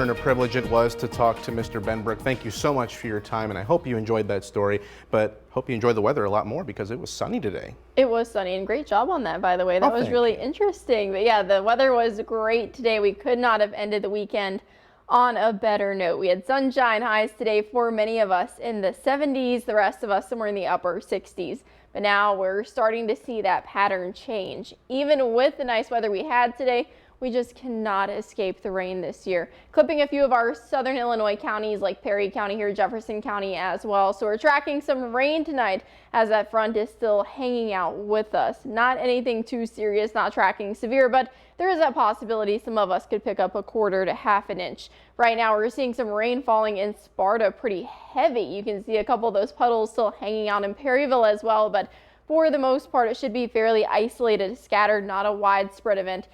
And a privilege it was to talk to Mr. Benbrook. Thank you so much for your time, and I hope you enjoyed that story, but hope you enjoyed the weather a lot more because it was sunny today. It was sunny, and great job on that, by the way. That was really interesting. But yeah, the weather was great today. We could not have ended the weekend on a better note. We had sunshine, highs today for many of us in the 70s, the rest of us somewhere in the upper 60s. But now we're starting to see that pattern change. Even with the nice weather we had today, we just cannot escape the rain this year. Clipping a few of our southern Illinois counties like Perry County here, Jefferson County as well. So we're tracking some rain tonight as that front is still hanging out with us. Not anything too serious, not tracking severe, but there is that possibility some of us could pick up a quarter to half an inch. Right now we're seeing some rain falling in Sparta pretty heavy. You can see a couple of those puddles still hanging out in Perryville as well, but for the most part, it should be fairly isolated, scattered, not a widespread event.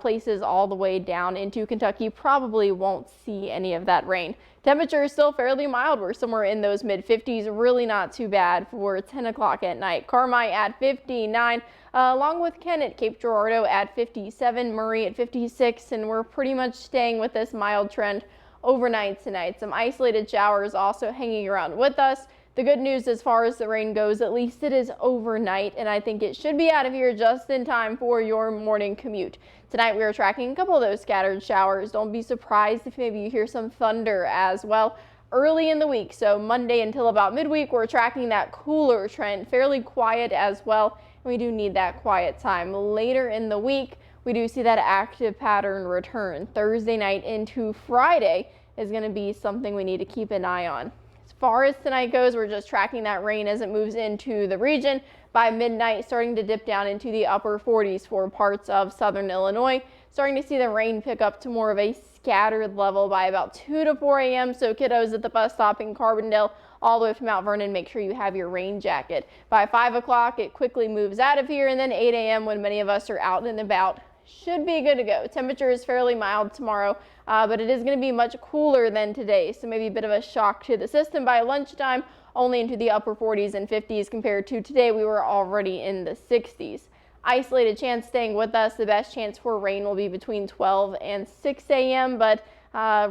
Places all the way down into Kentucky probably won't see any of that rain. Temperature is still fairly mild. We're somewhere in those mid-50s, really not too bad for 10 o'clock at night. Carmi at 59, along with Kennett, Cape Girardeau at 57, Murray at 56, and we're pretty much staying with this mild trend overnight tonight. Some isolated showers also hanging around with us. The good news as far as the rain goes, at least it is overnight, and I think it should be out of here just in time for your morning commute. Tonight we are tracking a couple of those scattered showers. Don't be surprised if maybe you hear some thunder as well early in the week. So Monday until about midweek, we're tracking that cooler trend, fairly quiet as well. And we do need that quiet time. Later in the week, we do see that active pattern return. Thursday night into Friday is going to be something we need to keep an eye on. As far as tonight goes, we're just tracking that rain as it moves into the region. By midnight, starting to dip down into the upper 40s for parts of southern Illinois. Starting to see the rain pick up to more of a scattered level by about 2 to 4 a.m. So kiddos at the bus stop in Carbondale all the way from Mount Vernon, make sure you have your rain jacket. By 5 o'clock, it quickly moves out of here, and then 8 a.m. when many of us are out and about, should be good to go. Temperature is fairly mild tomorrow, but it is going to be much cooler than today. So maybe a bit of a shock to the system by lunchtime, only into the upper 40s and 50s compared to today. We were already in the 60s. Isolated chance staying with us. The best chance for rain will be between 12 and 6 a.m., but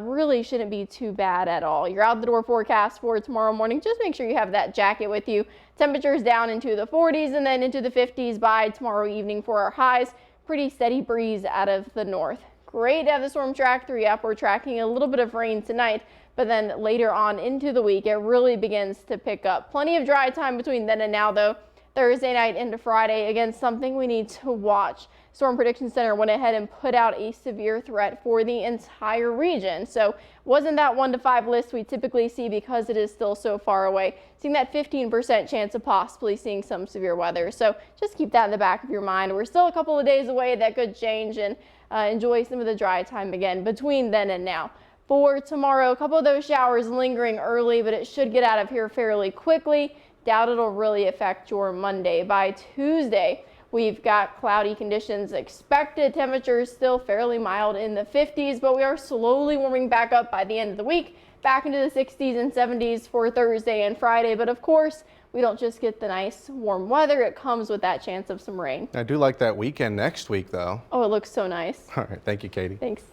really shouldn't be too bad at all. Your out the door forecast for tomorrow morning, just make sure you have that jacket with you. Temperatures down into the 40s and then into the 50s by tomorrow evening for our highs. Pretty steady breeze out of the north. Great to have the storm track 3 up. We're tracking a little bit of rain tonight, but then later on into the week, it really begins to pick up. Plenty of dry time between then and now, though. Thursday night into Friday, again, something we need to watch. Storm Prediction Center went ahead and put out a severe threat for the entire region. So wasn't that 1 to 5 list we typically see because it is still so far away. Seeing that 15% chance of possibly seeing some severe weather. So just keep that in the back of your mind. We're still a couple of days away. That could change, and enjoy some of the dry time again between then and now. For tomorrow, a couple of those showers lingering early, but it should get out of here fairly quickly. Doubt it'll really affect your Monday. By Tuesday, we've got cloudy conditions expected. Temperatures still fairly mild in the 50s, but we are slowly warming back up by the end of the week, back into the 60s and 70s for Thursday and Friday. But of course, we don't just get the nice warm weather. It comes with that chance of some rain. I do like that weekend next week, though. Oh, it looks so nice. All right. Thank you, Katie. Thanks.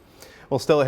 Well, still ahead.